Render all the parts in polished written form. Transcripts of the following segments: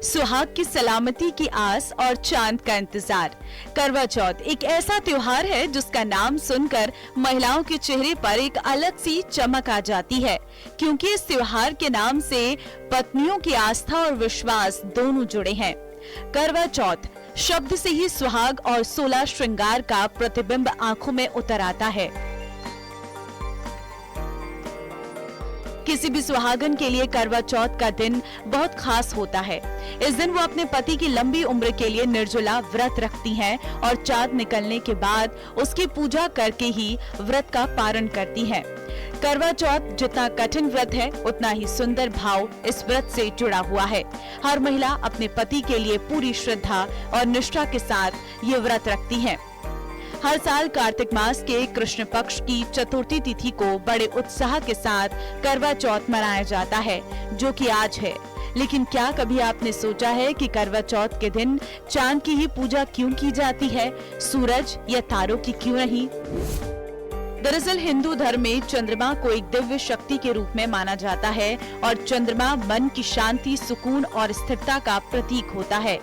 सुहाग की सलामती की आस और चांद का इंतजार। करवा चौथ एक ऐसा त्योहार है जिसका नाम सुनकर महिलाओं के चेहरे पर एक अलग सी चमक आ जाती है, क्योंकि इस त्योहार के नाम से पत्नियों की आस्था और विश्वास दोनों जुड़े हैं। करवा चौथ शब्द से ही सुहाग और 16 श्रृंगार का प्रतिबिंब आंखों में उतर आता है। किसी भी सुहागन के लिए करवा चौथ का दिन बहुत खास होता है। इस दिन वो अपने पति की लंबी उम्र के लिए निर्जला व्रत रखती हैं और चांद निकलने के बाद उसकी पूजा करके ही व्रत का पारण करती हैं। करवा चौथ जितना कठिन व्रत है, उतना ही सुंदर भाव इस व्रत से जुड़ा हुआ है। हर महिला अपने पति के लिए पूरी श्रद्धा और निष्ठा के साथ ये व्रत रखती है। हर साल कार्तिक मास के कृष्ण पक्ष की चतुर्थी तिथि को बड़े उत्साह के साथ करवा चौथ मनाया जाता है, जो कि आज है। लेकिन क्या कभी आपने सोचा है कि करवा चौथ के दिन चांद की ही पूजा क्यों की जाती है, सूरज या तारों की क्यों नहीं? दरअसल हिंदू धर्म में चंद्रमा को एक दिव्य शक्ति के रूप में माना जाता है और चंद्रमा मन की शांति, सुकून और स्थिरता का प्रतीक होता है।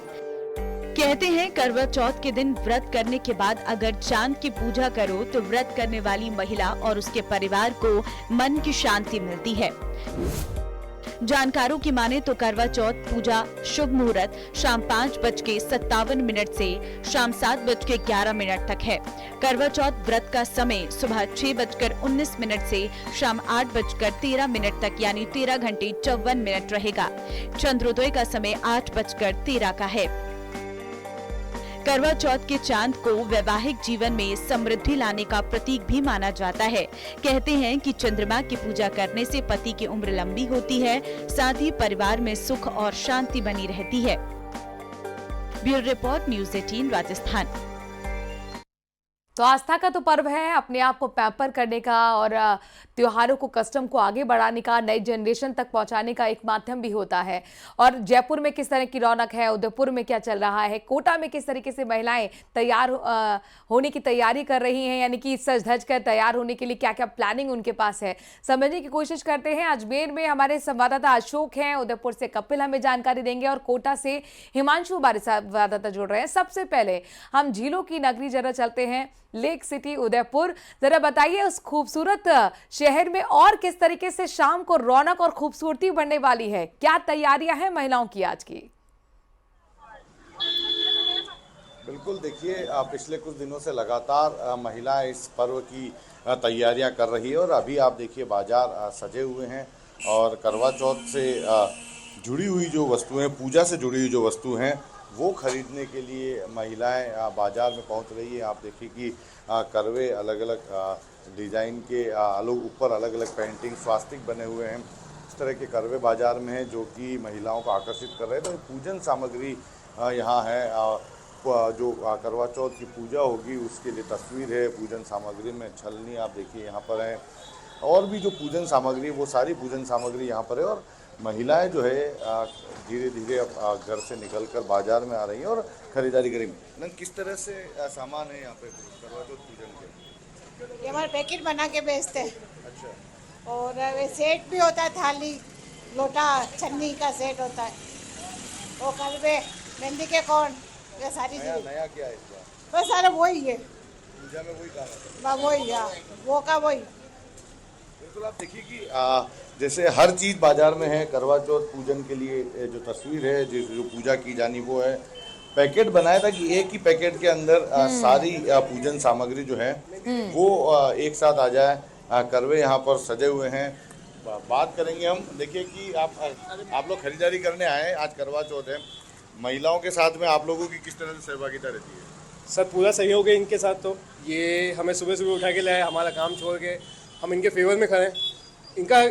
कहते हैं करवा चौथ के दिन व्रत करने के बाद अगर चांद की पूजा करो तो व्रत करने वाली महिला और उसके परिवार को मन की शांति मिलती है। जानकारों की माने तो करवा चौथ पूजा शुभ मुहूर्त शाम 5:57 से शाम 7:11 तक है। करवा चौथ व्रत का समय सुबह 6:19 से शाम 8:13 तक यानी 13 घंटे 54 मिनट रहेगा। चंद्रोदय का समय 8:13 का है। करवा चौथ के चांद को वैवाहिक जीवन में समृद्धि लाने का प्रतीक भी माना जाता है। कहते हैं कि चंद्रमा की पूजा करने से पति की उम्र लंबी होती है, साथ ही परिवार में सुख और शांति बनी रहती है। Bureau report, news 18 Rajasthan. तो आस्था का तो पर्व है, अपने आप को पैम्पर करने का और त्योहारों को, कस्टम को आगे बढ़ाने का, नई जनरेशन तक पहुंचाने का एक माध्यम भी होता है। और जयपुर में किस तरह की रौनक है, उदयपुर में क्या चल रहा है, कोटा में किस तरीके से महिलाएं तैयार होने की तैयारी कर रही हैं, यानी कि सज धज कर तैयार होने के लिए क्या क्या प्लानिंग उनके पास है, समझने की कोशिश करते हैं। अजमेर में हमारे संवाददाता अशोक हैं, उदयपुर से कपिल हमें जानकारी देंगे और कोटा से हिमांशु हमारे संवाददाता जुड़ रहे हैं। सबसे पहले हम झीलों की नगरी जरा चलते हैं, लेक सिटी उदयपुर। जरा बताइए उस खूबसूरत शहर में और किस तरीके से शाम को रौनक और खूबसूरती बढ़ने वाली है, क्या तैयारियां हैं महिलाओं की आज की? बिल्कुल, देखिए पिछले कुछ दिनों से लगातार महिलाएं इस पर्व की तैयारियां कर रही है और अभी आप देखिए बाजार सजे हुए हैं और करवा चौथ से जुड़ी हुई जो वस्तुएं, पूजा से जुड़ी हुई जो वस्तु हैं वो खरीदने के लिए महिलाएं बाजार में पहुंच रही है। आप देखिए कि करवे अलग अलग डिज़ाइन के ऊपर अलग अलग पेंटिंग, स्वास्तिक बने हुए हैं। इस तरह के करवे बाजार में हैं जो कि महिलाओं को आकर्षित कर रहे हैं। तो पूजन सामग्री यहाँ है, जो करवा चौथ की पूजा होगी उसके लिए तस्वीर है। पूजन सामग्री में छलनी आप देखिए यहाँ पर है, और भी जो पूजन सामग्री, वो सारी पूजन सामग्री यहाँ पर है। और महिलाएं जो है धीरे धीरे अब घर से निकलकर बाजार में आ रही हैं और खरीदारी करेंगी। किस तरह से सामान है यहाँ पे करवा चौथ पूजन के? ये हमारे पैकेट बना के बेचते हैं। अच्छा। और वे सेट भी होता है, थाली, लोटा, छन्नी का सेट होता है। वो करवे, मेहंदी के कोन, ये सारी चीज़। नया क्या है इस बार? बस सारा वही है, पूजा में वही काम है। वही वो का वही। बिल्कुल, आप देखिए कि जैसे हर चीज़ बाजार में है। करवा चौथ पूजन के लिए जो तस्वीर है, जो पूजा की जानी, वो है। पैकेट बनाया था कि एक ही पैकेट के अंदर सारी पूजन सामग्री जो है वो एक साथ आ जाए। करवे यहाँ पर सजे हुए हैं। बात करेंगे हम। देखिए कि आप लोग खरीदारी करने आए हैं, आज करवा चौथ है। महिलाओं के साथ में आप लोगों की किस तरह से सहभागिता रहती है? सर पूरा सहयोग है इनके साथ। तो ये हमें सुबह सुबह उठा के लाए, हमारा काम छोड़ के हम इनके फेवर में खड़े हैं। इनका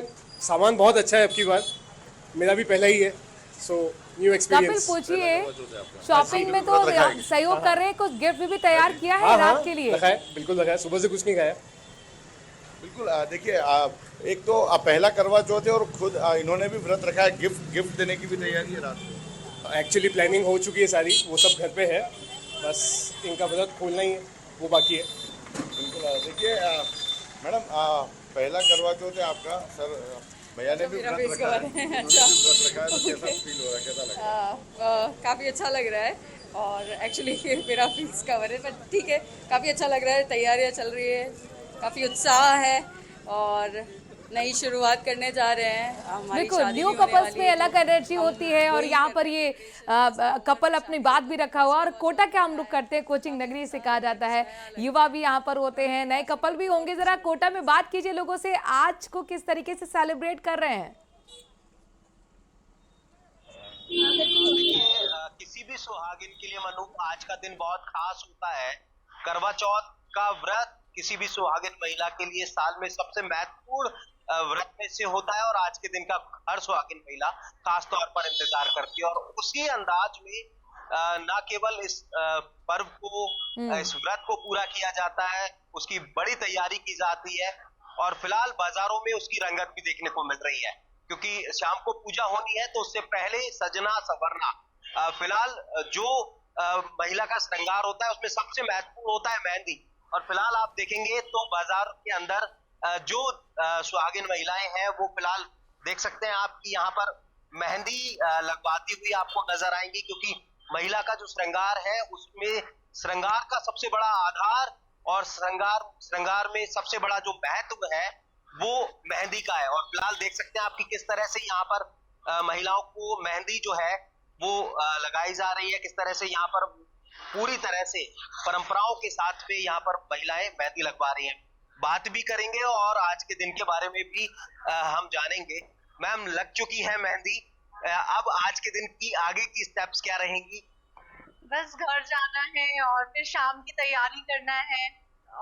सामान बहुत अच्छा है, अब की बार मेरा भी पहला ही है, सो न्यू एक्सपीरियंस। पूछिए, शॉपिंग में तो सहयोग कर रहे हैं, कुछ गिफ्ट भी तैयार किया है रात के लिए? रखा है, बिल्कुल रखा है, सुबह से कुछ नहीं खाया। बिल्कुल, देखिए एक तो पहला करवा चौथ है और खुद इन्होंने भी व्रत रखा है। गिफ्ट देने की भी तैयारी है रात को? एक्चुअली प्लानिंग हो चुकी है सारी, वो सब घर पे है, बस इनका व्रत खोलना ही है, वो बाकी है। बिल्कुल, देखिए मैडम, पहला करवा चौथ है आपका। सर भैया ने भी मेरा व्रत फेस रखा है, कवर है। उन्होंने अच्छा। भी व्रत रखा है, तो कैसा फील हो रहा है, कैसा लग रहा है? काफ़ी अच्छा लग रहा है और एक्चुअली मेरा फेस कवर है, पर ठीक है, काफ़ी अच्छा लग रहा है। तैयारियां चल रही है, काफ़ी उत्साह है और नई शुरुआत करने जा रहे हैं। हमारी बिल्कुल, शादी न्यू भी होने कपल्स वाली में है, अलग तो एनर्जी हम होती है और वही यहाँ कर पर रहे ये हैं। कपल अपनी बात भी रखा हुआ और कोटा क्या हम लोग करते हैं, कोचिंग नगरी से कहा जाता है, युवा भी यहाँ पर होते हैं, नए कपल भी होंगे। जरा कोटा में बात कीजिए लोगों से, आज को किस तरीके से सेलिब्रेट कर रहे हैं? देखिए किसी भी सुहागिन के लिए मनु आज का दिन बहुत खास होता है। करवा चौथ का व्रत किसी भी सुहागिन महिला के लिए साल में सबसे महत्वपूर्ण व्रत में से होता है और आज के दिन का हर सुहागिन महिला खास तौर पर इंतजार करती है और उसी अंदाज में न केवल इस पर्व को इस व्रत को पूरा किया जाता है, उसकी बड़ी तैयारी की जाती है और फिलहाल बाजारों में उसकी रंगत भी देखने को मिल रही है क्योंकि शाम को पूजा होनी है तो उससे पहले सजना संवरना फिलहाल जो महिला का श्रृंगार होता है उसमें सबसे महत्वपूर्ण होता है मेहंदी और फिलहाल आप देखेंगे तो बाजार के अंदर जो सुहागिन महिलाएं हैं वो फिलहाल देख सकते हैं आप कि यहाँ पर मेहंदी लगवाती हुई आपको नजर आएंगी क्योंकि महिला का जो श्रृंगार है उसमें श्रृंगार का सबसे बड़ा आधार और श्रृंगार में सबसे बड़ा जो महत्व है वो मेहंदी का है और फिलहाल देख सकते हैं आपकी किस तरह से यहाँ पर महिलाओं को मेहंदी जो है वो लगाई जा रही है, किस तरह से यहाँ पर पूरी तरह से परंपराओं के साथ में यहाँ पर महिलाएं मेहंदी लगवा रही हैं। बात भी करेंगे और आज के दिन के बारे में भी हम जानेंगे। मैम, लग चुकी है मेहंदी, अब आज के दिन की आगे की स्टेप्स क्या रहेंगी? बस घर जाना है और फिर शाम की तैयारी करना है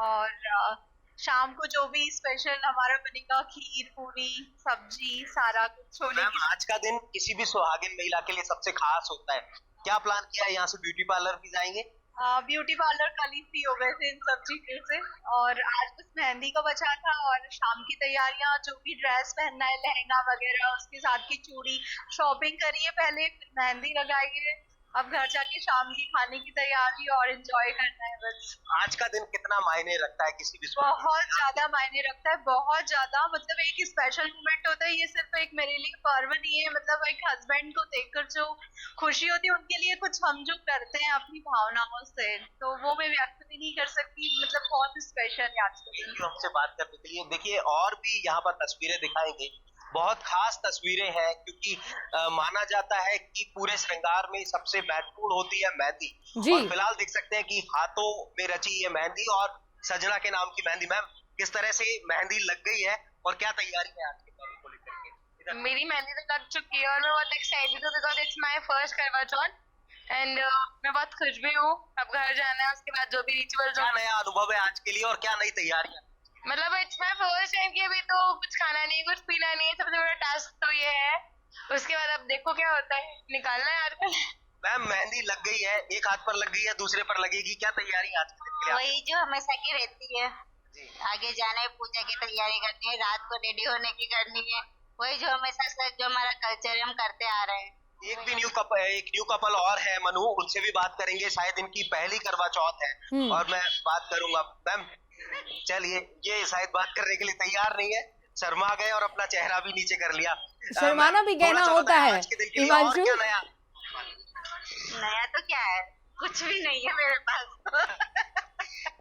और शाम को जो भी स्पेशल हमारा बनेगा, खीर, पूरी, सब्जी, सारा कुछ छोले। मैम, आज का दिन किसी भी सुहागिन महिला के लिए सबसे खास होता है, क्या प्लान किया है? यहाँ से ब्यूटी पार्लर भी जाएंगे? ब्यूटी पार्लर कल ही फ्री हो गए थे इन सब चीजों से और आज बस मेहंदी का बचा था और शाम की तैयारियां, जो भी ड्रेस पहनना है, लहंगा वगैरह, उसके साथ की चूड़ी, शॉपिंग करिए पहले, फिर मेहंदी लगाइए, अब घर जाके शाम की खाने की तैयारी और एंजॉय करना है बस। आज का दिन कितना मायने रखता है किसी भी बहुत ज्यादा मायने रखता है, बहुत ज्यादा। मतलब एक स्पेशल मोमेंट होता है ये, सिर्फ एक मेरे लिए पर्व नहीं है, मतलब एक हस्बैंड को देखकर जो खुशी होती है उनके लिए कुछ हम जो करते हैं अपनी भावनाओं से, तो वो मैं व्यक्त भी नहीं कर सकती। मतलब बहुत स्पेशल है आज का दिन। हमसे बात करने के लिए देखिए और भी यहाँ पर तस्वीरें दिखाएंगे, बहुत खास तस्वीरें हैं क्योंकि माना जाता है कि पूरे श्रृंगार में सबसे महत्वपूर्ण होती है मेहंदी और फिलहाल देख सकते हैं कि हाथों में रची ये मेहंदी और सजना के नाम की मेहंदी। मैम, किस तरह से मेहंदी लग गई है और क्या तैयारी है आज के पर्व को लेकर के? मेरी मेहंदी तो लग चुकी है और मैं बहुत एक्साइटेड हूँ बिकॉज इट्स माय फर्स्ट करवा चौथ एंड मैं बहुत खुश भी हूँ। अब घर जाना है, उसके बाद जो भी रिचुअल जो नया अनुभव है आज के लिए और क्या नई तैयारियां? मतलब इट्स माय फर्स्ट टाइम कि अभी तो कुछ खाना नहीं, कुछ पीना नहीं है, सबसे बड़ा टास्क तो ये है। उसके बाद अब देखो क्या होता है, निकालना है यार। मैम, मेहंदी लग गई है, एक हाथ पर लग गई है, दूसरे पर लगेगी, क्या तैयारी आज के दिन के लिए? वही जो हमेशा की रहती है, आगे जाना है, पूजा की तैयारी करनी है, रात को रेडी होने की करनी है, वही जो हमेशा से जो हमारा कल्चर है हम करते आ रहे हैं। एक न्यू कपल और है मनु, उनसे भी बात करेंगे, शायद इनकी पहली करवा चौथ है और मैं बात करूंगा। मैम चलिए, ये शायद बात करने के लिए तैयार नहीं है, शर्मा गए और अपना चेहरा भी नीचे कर लिया। शर्माना भी कहना होता है। हिमांशु, नया तो क्या है, कुछ भी नहीं है मेरे पास।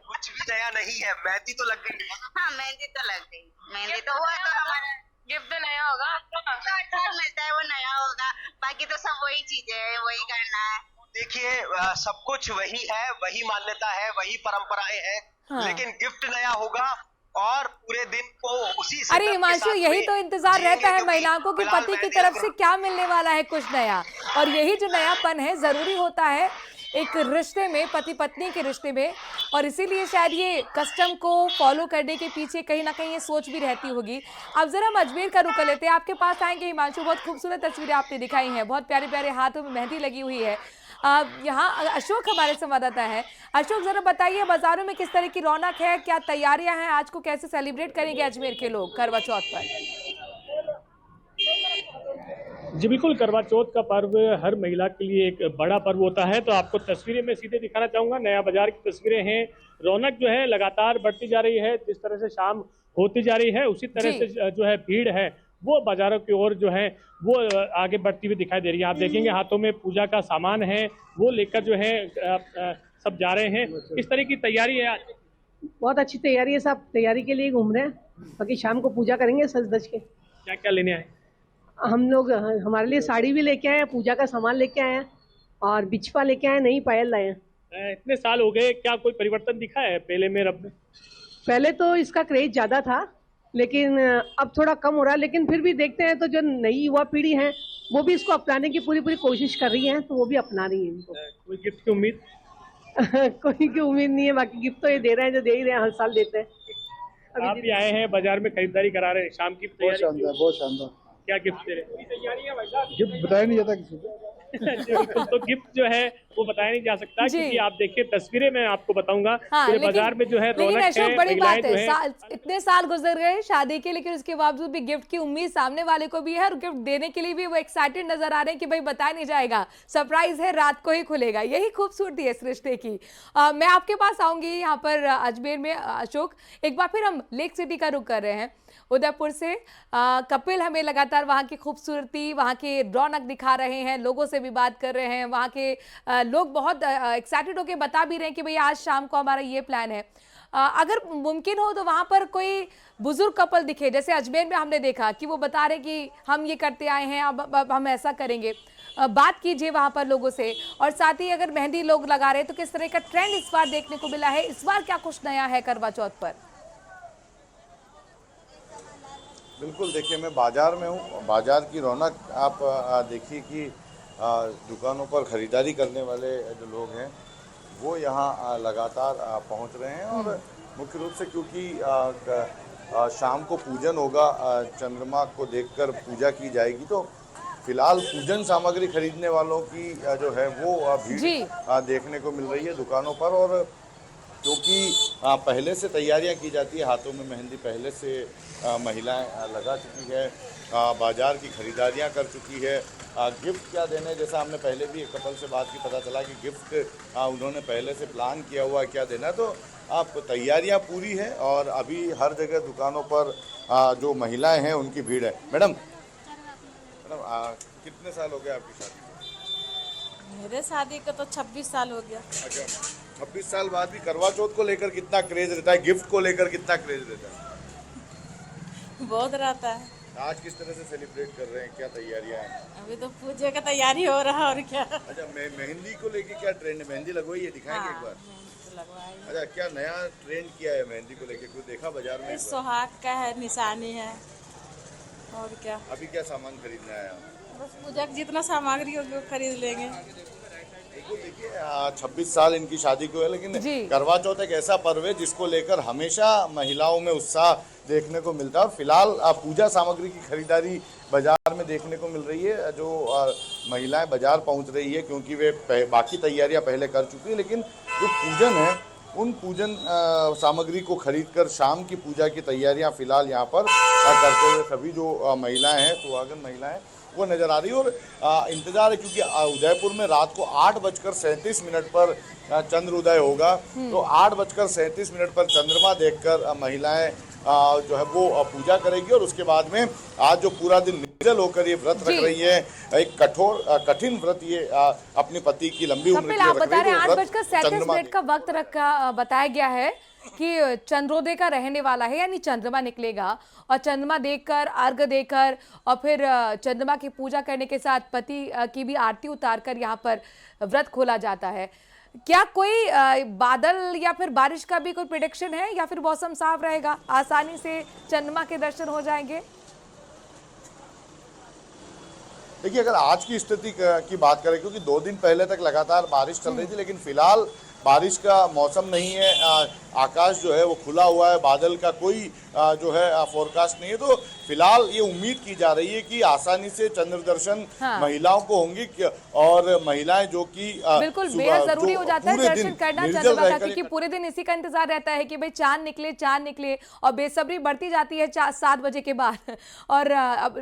कुछ भी नया नहीं है, मेहंदी तो लग गई। हाँ, मेहंदी तो लग गई, मेहंदी तो हुआ, तो हमारा गिफ्ट नया होगा, अच्छा मिलता है वो नया होगा, बाकी तो सब वही चीजें है, वही करना है। देखिए सब कुछ वही है, वही मान्यता है, वही परंपराएं हैं, लेकिन गिफ्ट नया होगा और पूरे दिन को उसी। अरे हिमांशु, यही तो इंतजार रहता है महिलाओं को कि पति की तरफ से क्या मिलने वाला है, कुछ नया। और यही जो नयापन है जरूरी होता है एक रिश्ते में, पति पत्नी के रिश्ते में, और इसीलिए शायद ये कस्टम को फॉलो करने के पीछे कहीं ना कहीं ये सोच भी रहती होगी। अब जरा हम अजमेर का रुख कर लेते हैं, आपके पास आएंगे हिमांशु। बहुत खूबसूरत तस्वीरें आपने दिखाई हैं, बहुत प्यारे प्यारे हाथों में मेहंदी लगी हुई है। यहाँ अशोक हमारे संवाददाता है। अशोक, जरा बताइए बाजारों में किस तरह की रौनक है, क्या तैयारियां हैं, आज को कैसे सेलिब्रेट करेंगे अजमेर के लोग करवा चौथ पर? जी बिल्कुल, करवा चौथ का पर्व हर महिला के लिए एक बड़ा पर्व होता है, तो आपको तस्वीरें मैं सीधे दिखाना चाहूँगा। नया बाजार की तस्वीरें हैं, रौनक जो है लगातार बढ़ती जा रही है, जिस तरह से शाम होती जा रही है उसी तरह से जो है भीड़ है वो बाजारों की ओर जो है वो आगे बढ़ती हुई दिखाई दे रही है। आप देखेंगे हाथों में पूजा का सामान है, वो लेकर जो है सब जा रहे हैं। किस तरह की तैयारी है आज? बहुत अच्छी तैयारी है, सब तैयारी के लिए घूम रहे हैं, बाकी शाम को पूजा करेंगे सज धज के। क्या क्या लेने आए? हम लोग हमारे लिए साड़ी भी लेके आए हैं, पूजा का सामान लेके आए हैं और बिछवा लेके आए हैं, नई पायल लाए हैं। इतने साल हो गए, क्या कोई परिवर्तन दिखा है पहले में अब में? पहले तो इसका क्रेज ज्यादा था, लेकिन अब थोड़ा कम हो रहा है, लेकिन फिर भी देखते हैं तो जो नई युवा पीढ़ी है वो भी इसको अपनाने की पूरी पूरी कोशिश कर रही है, तो वो भी अपना रही है इनको। कोई गिफ्ट की उम्मीद? कोई की उम्मीद नहीं है, बाकी गिफ्ट तो ये दे रहे हैं, जो दे ही रहे हैं, हर साल देते हैं। आप भी आए हैं बाजार में खरीदारी करा रहे हैं, शाम की तैयारी? बहुत शानदार। क्या गिफ्ट दे रहे हैं? गिफ्ट बताया नहीं जाता किसी को। बिल्कुल, तो गिफ्ट जो है वो बताया नहीं जा सकता, क्योंकि आप देखिए तस्वीरें मैं आपको बताऊंगा। हाँ, बाजार में जो है रौनक है, बड़ी बात है, है। इतने साल गुजर गए शादी के, लेकिन उसके बावजूद भी गिफ्ट की उम्मीद सामने वाले को भी है और गिफ्ट देने के लिए भी वो एक्साइटेड नजर आ रहे हैं कि भाई बताया नहीं जाएगा, सरप्राइज है, रात को ही खुलेगा। यही खूबसूरती है इस रिश्ते की। मैं आपके पास आऊंगी यहाँ पर अजमेर में। अशोक, एक बार फिर हम लेक सिटी का रुख कर रहे हैं उदयपुर से। कपिल हमें लगातार वहाँ की खूबसूरती, वहाँ की रौनक दिखा रहे हैं, लोगों से भी बात कर रहे हैं। वहाँ के लोग बहुत एक्साइटेड होकर बता भी रहे हैं कि भाई आज शाम को हमारा ये प्लान है। अगर मुमकिन हो तो वहाँ पर कोई बुजुर्ग कपल दिखे, जैसे अजमेर में हमने देखा कि वो बता रहे कि हम ये करते आए हैं, अब हम ऐसा करेंगे। बात कीजिए वहाँ पर लोगों से। और साथ ही अगर मेहंदी लोग लगा रहे हैं तो किस तरह का ट्रेंड इस बार देखने को मिला है, इस बार क्या कुछ नया है करवा चौथ पर? बिल्कुल, देखिए मैं बाज़ार में हूँ। बाज़ार की रौनक आप देखिए कि दुकानों पर ख़रीदारी करने वाले जो लोग हैं वो यहाँ लगातार पहुँच रहे हैं। और मुख्य रूप से क्योंकि शाम को पूजन होगा, चंद्रमा को देखकर पूजा की जाएगी, तो फिलहाल पूजन सामग्री खरीदने वालों की जो है वो भीड़ देखने को मिल रही है दुकानों पर। और क्योंकि पहले से तैयारियां की जाती है, हाथों में मेहंदी पहले से महिलाएं लगा चुकी है, बाजार की खरीदारियां कर चुकी है। गिफ्ट क्या देने, जैसा हमने पहले भी एक कपल से बात की, पता चला कि गिफ्ट उन्होंने पहले से प्लान किया हुआ है क्या देना। तो आप तैयारियां पूरी है और अभी हर जगह दुकानों पर जो महिलाएं हैं उनकी भीड़ है। मैडम कितने साल हो गए आपकी शादी? मेरे शादी का तो 26 साल हो गया। अच्छा, 26 साल बाद भी करवा चौथ को लेकर कितना क्रेज रहता है, गिफ्ट को लेकर कितना क्रेज रहता है? बहुत रहता है। आज किस तरह से सेलिब्रेट कर रहे हैं, क्या तैयारियां हैं? अभी तो पूजे का तैयारी हो रहा और क्या। अच्छा, मेहंदी को लेके क्या ट्रेंड है? मेहंदी लगवाई है, दिखाएंगे एक बार। अच्छा, क्या नया ट्रेंड किया है मेहंदी को लेके, कुछ देखा बाजार में? सुहाग का है, निशानी है और क्या। अभी क्या सामान खरीदना है? बस पूजा की जितना सामग्री होगी वो खरीद लेंगे। बिल्कुल, देखिए 26 साल इनकी शादी को है, लेकिन करवा चौथ एक ऐसा पर्व है जिसको लेकर हमेशा महिलाओं में उत्साह देखने को मिलता है। और फिलहाल पूजा सामग्री की खरीदारी बाजार में देखने को मिल रही है। जो महिलाएं बाजार पहुंच रही है क्योंकि वे बाकी तैयारियां पहले कर चुकी है, लेकिन जो पूजन है उन पूजन सामग्री को खरीदकर शाम की पूजा की तैयारियां फिलहाल यहाँ पर करते हुए सभी जो महिलाएं हैं, सुहागन महिलाएं, वो नज़र आ रही है। और इंतज़ार है क्योंकि उदयपुर में रात को 8:37 पर चंद्र उदय होगा। तो 8:37 पर चंद्रमा देखकर महिलाएं जो है वो पूजा करेगी। और उसके बाद में आज जो पूरा दिन निर्जल होकर ये व्रत रख रही है, एक कठिन व्रत ये अपने पति की लंबी उम्र के लिए रख रही है। 8:37 का वक्त रखा बताया गया है कि चंद्रोदय का रहने वाला है, यानी चंद्रमा निकलेगा और चंद्रमा देखकर, अर्घ देकर और फिर चंद्रमा की पूजा करने के साथ पति की भी आरती उतारकर यहाँ पर व्रत खोला जाता है। क्या कोई बादल या फिर बारिश का भी कोई प्रेडिक्शन है या फिर मौसम साफ रहेगा, आसानी से चंद्रमा के दर्शन हो जाएंगे? देखिए, अगर आज की स्थिति की बात करें, क्योंकि 2 दिन पहले तक लगातार बारिश चल रही थी, लेकिन फिलहाल बारिश का मौसम नहीं है। आकाश जो है वो खुला हुआ है, बादल का कोई जो है फोरकास्ट नहीं है। तो फिलहाल ये उम्मीद की जा रही है कि आसानी से चंद्र दर्शन महिलाओं को होंगे। और महिलाएं जो कि बिल्कुल बेहद जरूरी हो जाता है दर्शन करना चंद्रमा का, क्योंकि पूरे दिन इसी का इंतजार रहता है कि भाई चांद निकले और बेसब्री बढ़ती जाती है 7 बजे के बाद। और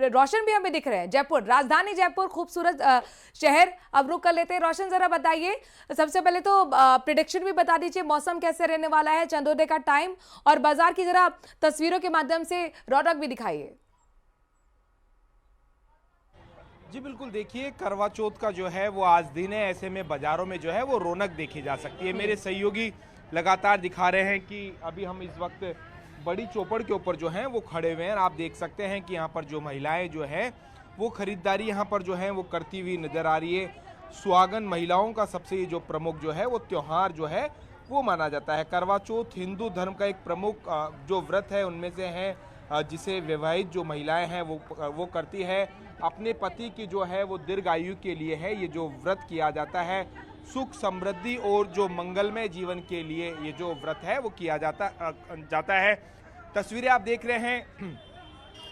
रोशन भी हमें दिख रहे हैं। जयपुर, राजधानी जयपुर, खूबसूरत शहर। अब रुक कर लेते हैं। रोशन, जरा बताइए, सबसे पहले तो प्रेडिक्शन भी बता दीजिए, मौसम कैसे रहने वाला है, चंद्रोदय का टाइम, और बाजार की जरा तस्वीरों के माध्यम से रौनक भी दिखाइए। जी बिल्कुल, देखिए करवा चौथ का जो है वो आज दिन है, ऐसे में बाज़ारों में जो है वो रौनक देखी जा सकती है। मेरे सहयोगी लगातार दिखा रहे हैं कि अभी हम इस वक्त बड़ी चौपड़ के ऊपर जो हैं वो खड़े हुए हैं। आप देख सकते हैं कि यहाँ पर जो महिलाएं जो है वो खरीदारी यहाँ पर जो है वो करती हुई नज़र आ रही है। सुहागन महिलाओं का सबसे जो प्रमुख जो है वो त्यौहार जो है वो माना जाता है। करवा चौथ हिंदू धर्म का एक प्रमुख जो व्रत है उनमें से है, जिसे विवाहित जो महिलाएं हैं वो करती है। अपने पति की जो है वो दीर्घ आयु के लिए है ये जो व्रत किया जाता है। सुख समृद्धि और जो मंगलमय जीवन के लिए ये जो व्रत है वो किया जाता है। तस्वीरें आप देख रहे हैं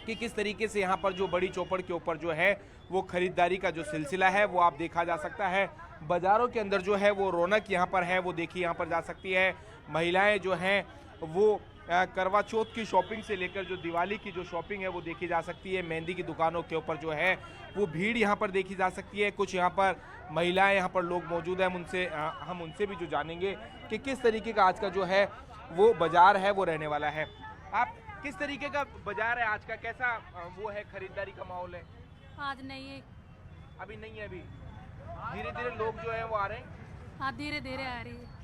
कि किस तरीके से यहाँ पर जो बड़ी चौपड़ के ऊपर जो है वो खरीदारी का जो सिलसिला है वो आप देखा जा सकता है। बाज़ारों के अंदर जो है वो रौनक यहाँ पर है वो देखी यहाँ पर जा सकती है। महिलाएं जो हैं वो करवा चौथ की शॉपिंग से लेकर जो दिवाली की जो शॉपिंग है वो देखी जा सकती है। मेहंदी की दुकानों के ऊपर जो है वो भीड़ यहाँ पर देखी जा सकती है। कुछ यहाँ पर महिलाएं यहाँ पर लोग मौजूद हैं, हम उनसे भी जो जानेंगे कि किस तरीके का आज का जो है वो बाज़ार है वो रहने वाला है। आप किस तरीके का बाज़ार है आज का, कैसा वो है, खरीदारी का माहौल है? आज नहीं है, अभी नहीं है, अभी धीरे धीरे लोग जो है वो आ रहे हैं। हाँ धीरे धीरे आ रही है।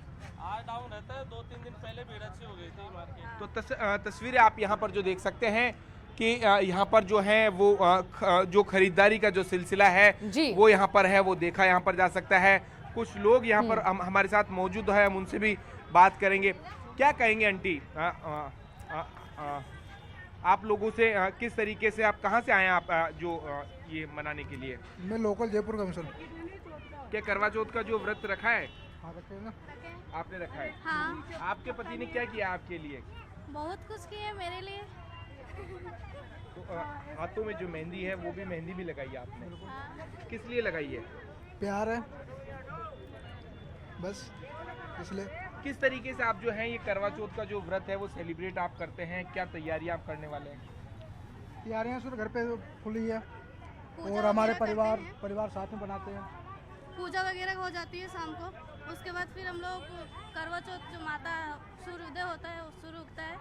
आज डाउन रहता है, 2-3 दिन पहले भीड़ अच्छी हो गई थी मार्केट। तो तस्वीरें आप यहाँ पर जो देख सकते हैं कि यहाँ पर जो है वो जो खरीदारी का जो सिलसिला है वो यहाँ पर है वो देखा यहाँ पर जा सकता है। कुछ लोग यहाँ पर हमारे साथ मौजूद है, हम उनसे भी बात करेंगे। क्या कहेंगे आंटी, आप लोगों से किस तरीके से, आप कहाँ से आए हैं आप जो ये मनाने के लिए? मैं लोकल जयपुर का हूँ। क्या करवा चौथ का जो व्रत रखा है? हाँ रखे ना। आपने रखा है? हाँ। आपके पति ने क्या किया आपके लिए? बहुत कुछ किया मेरे लिए। तो हाथों में जो मेहंदी है वो भी मेहंदी भी लगाई है आपने? हाँ। किस लिए लगाई है? प्यार है बस इसलिए। किस तरीके से आप जो है ये करवा चौथ का जो व्रत है वो सेलिब्रेट आप करते हैं, क्या तैयारियां आप करने वाले हैं? तैयारियाँ सिर्फ घर पे खुली है और हमारे परिवार साथ में बनाते हैं। पूजा वगैरह हो जाती है शाम को, उसके बाद फिर हम लोग करवा चौथ जो माता सूर्योदय होता है शुरू उगता है,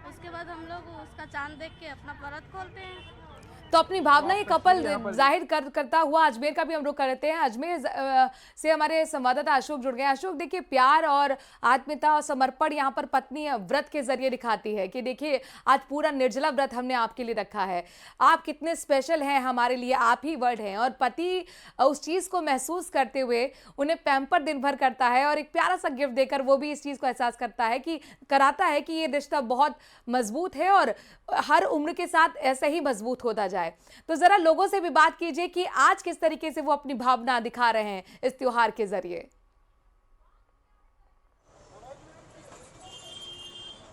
उसके बाद हम लोग उसका चांद देख के अपना व्रत खोलते हैं। तो अपनी भावना ये कपल जाहिर करता हुआ अजमेर का भी हम लोग करते हैं। अजमेर से हमारे संवाददाता अशोक जुड़ गए। अशोक, देखिए प्यार और आत्मीयता और समर्पण यहाँ पर पत्नी व्रत के जरिए दिखाती है कि देखिए आज पूरा निर्जला व्रत हमने आपके लिए रखा है, आप कितने स्पेशल हैं हमारे लिए, आप ही वर्ड हैं। और पति उस चीज़ को महसूस करते हुए उन्हें पैम्पर दिन भर करता है और एक प्यारा सा गिफ्ट देकर वो भी इस चीज़ को एहसास कराता है कि ये रिश्ता बहुत मजबूत है और हर उम्र के साथ ऐसे ही मजबूत होता जाए। तो जरा लोगों से भी बात कीजिए कि आज किस तरीके से वो अपनी भावना दिखा रहे हैं इस त्योहार के जरिए।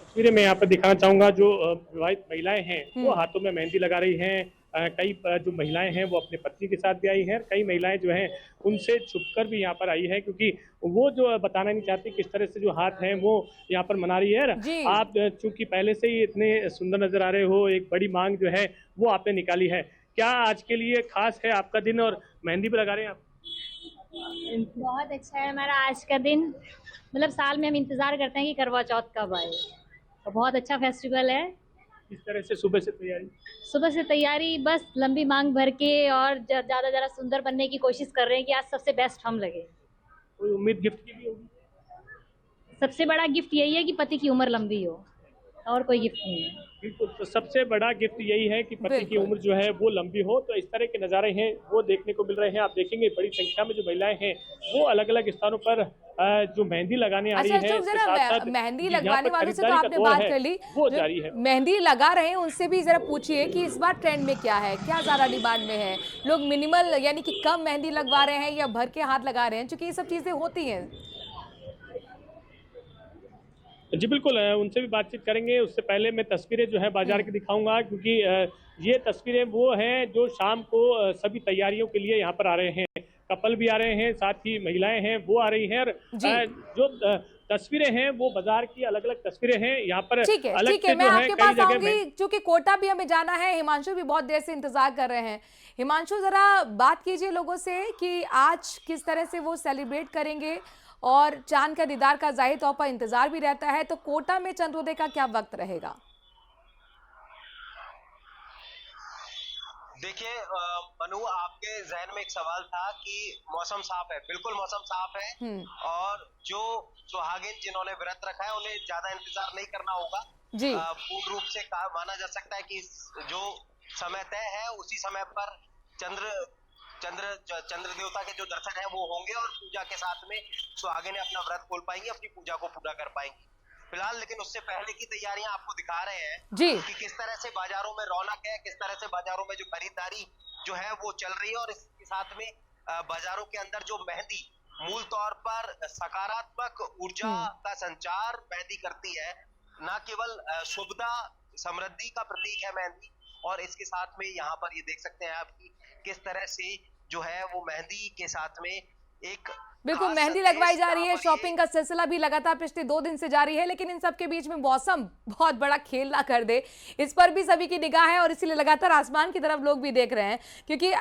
तस्वीरें मैं यहाँ पर दिखाना चाहूंगा। जो विवाहित महिलाएं हैं वो हाथों में मेहंदी लगा रही हैं। कई जो महिलाएं हैं वो अपने पति के साथ भी आई हैं, कई महिलाएं जो हैं उनसे छुपकर भी यहाँ पर आई है, क्योंकि वो जो बताना नहीं चाहती किस तरह से जो हाथ हैं वो यहाँ पर मना रही है। आप चूंकि पहले से ही इतने सुंदर नजर आ रहे हो, एक बड़ी मांग जो है वो आपने निकाली है, क्या आज के लिए खास है आपका दिन और मेहंदी भी लगा रहे हैं आप? बहुत अच्छा है हमारा आज का दिन, मतलब साल में हम इंतजार करते हैं कि करवा चौथ कब आए, तो बहुत अच्छा फेस्टिवल है। इस तरह से सुबह से तैयारी बस लंबी मांग भर के और ज्यादा सुंदर बनने की कोशिश कर रहे हैं कि आज सबसे बेस्ट हम लगे। कोई उम्मीद गिफ्ट की भी होगी? सबसे बड़ा गिफ्ट यही है कि पति की उम्र लंबी हो, और कोई गिफ्ट नहीं है। बिल्कुल, तो सबसे बड़ा गिफ्ट यही है कि पति की उम्र जो है वो लंबी हो। तो इस तरह के नज़ारे हैं वो देखने को मिल रहे हैं। आप देखेंगे बड़ी संख्या में जो महिलाएं हैं वो अलग अलग स्थानों पर जो मेहंदी लगाने आ रही है। जरा मेहंदी लगवाने वालों से तो आपने बात कर ली, वो जारी है। मेहंदी लगा रहे हैं उनसे भी जरा पूछिए कि इस बार ट्रेंड में क्या है, क्या ज्यादा डिमांड में है? लोग मिनिमल यानी कि कम मेहंदी लगवा रहे हैं या भर के हाथ लगा रहे हैं, क्योंकि ये सब चीजें होती हैं। जी बिल्कुल, उनसे भी बातचीत करेंगे। उससे पहले मैं तस्वीरें जो है बाजार की दिखाऊंगा, क्योंकि ये तस्वीरें वो हैं जो शाम को सभी तैयारियों के लिए यहाँ पर आ रहे हैं। कपल भी आ रहे हैं, साथ ही महिलाएं हैं वो आ रही हैं। जो तस्वीरें हैं वो बाजार की अलग अलग तस्वीरें हैं यहाँ पर। ठीक है, मैं आपके पास आऊंगी, क्योंकि कोटा भी हमें जाना है। हिमांशु भी बहुत देर से इंतजार कर रहे हैं। हिमांशु, जरा बात कीजिए लोगों से कि आज किस तरह से वो सेलिब्रेट करेंगे और चांद का दीदार का जाहिर तौर पर इंतजार भी रहता है, तो कोटा में चंद्रोदय का क्या वक्त रहेगा? देखिए मनु, आपके जहन में एक सवाल था कि मौसम साफ है। बिल्कुल मौसम साफ है और जो सुहागिन जिन्होंने व्रत रखा है उन्हें ज्यादा इंतजार नहीं करना होगा जी। पूर्ण रूप से माना जा सकता है कि जो समय तय है उसी समय पर चंद्र देवता के जो दर्शन है वो होंगे और पूजा के साथ में सुहागिनें अपना व्रत खोल पाएंगी, अपनी पूजा को पूरा कर पाएंगी। फिलहाल लेकिन उससे पहले की तैयारियां आपको दिखा रहे हैं जी कि किस तरह से बाजारों में रौनक है, किस तरह से बाजारों में जो खरीदारी जो है वो चल रही है और इसके साथ में बाजारों के अंदर जो मेहंदी मूल तौर पर सकारात्मक ऊर्जा का संचार मेहंदी करती है, न केवल शुभता समृद्धि का प्रतीक है मेहंदी। और इसके साथ में यहाँ पर ये देख सकते हैं आप कि किस तरह से जो है वो मेहंदी के साथ में एक बिल्कुल मेहंदी लगवाई जा रही है। शॉपिंग का सिलसिला भी लगातार पिछले 2 दिन से जारी है, लेकिन इन सब के बीच में मौसम बहुत बड़ा खेल ना कर दे, इस पर भी सभी की निगाह है और इसीलिए लगातार आसमान की तरफ लोग भी देख रहे हैं। क्योंकि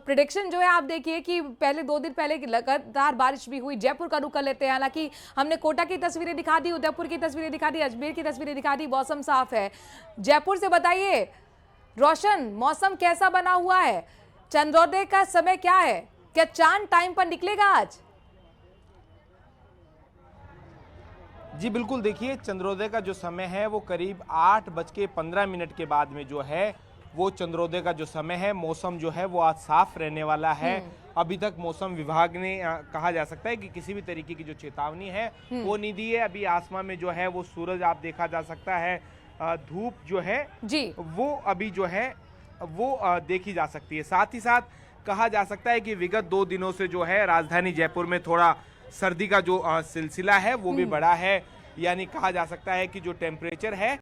प्रेडिक्शन जो है आप देखिए कि पहले 2 दिन पहले लगातार बारिश भी हुई। जयपुर का रुख कर लेते हैं, हालांकि हमने कोटा की तस्वीरें दिखा दी, उदयपुर की तस्वीरें दिखा दी, अजमेर की तस्वीरें दिखा दी, मौसम साफ है। जयपुर से बताइए रोशन, मौसम कैसा बना हुआ है? चंद्रोदय का समय क्या है? क्या चांद टाइम पर निकलेगा आज? जी बिल्कुल, देखिए चंद्रोदय का जो समय है वो करीब 8:15 के बाद में जो है वो चंद्रोदय का जो समय है, मौसम जो है वो आज साफ रहने वाला है। अभी तक मौसम विभाग ने कहा जा सकता है कि किसी भी तरीके की जो चेतावनी है वो नहीं दी है। अभी आसमान में जो है वो सूरज आप देखा जा सकता है, धूप जो है जी वो अभी जो है वो देखी जा सकती है। साथ ही साथ कहा जा सकता है कि विगत 2 दिनों से जो है राजधानी जयपुर में थोड़ा सर्दी का जो सिलसिला है वो भी बढ़ा है, यानी कहा जा सकता है कि जो टेम्परेचर है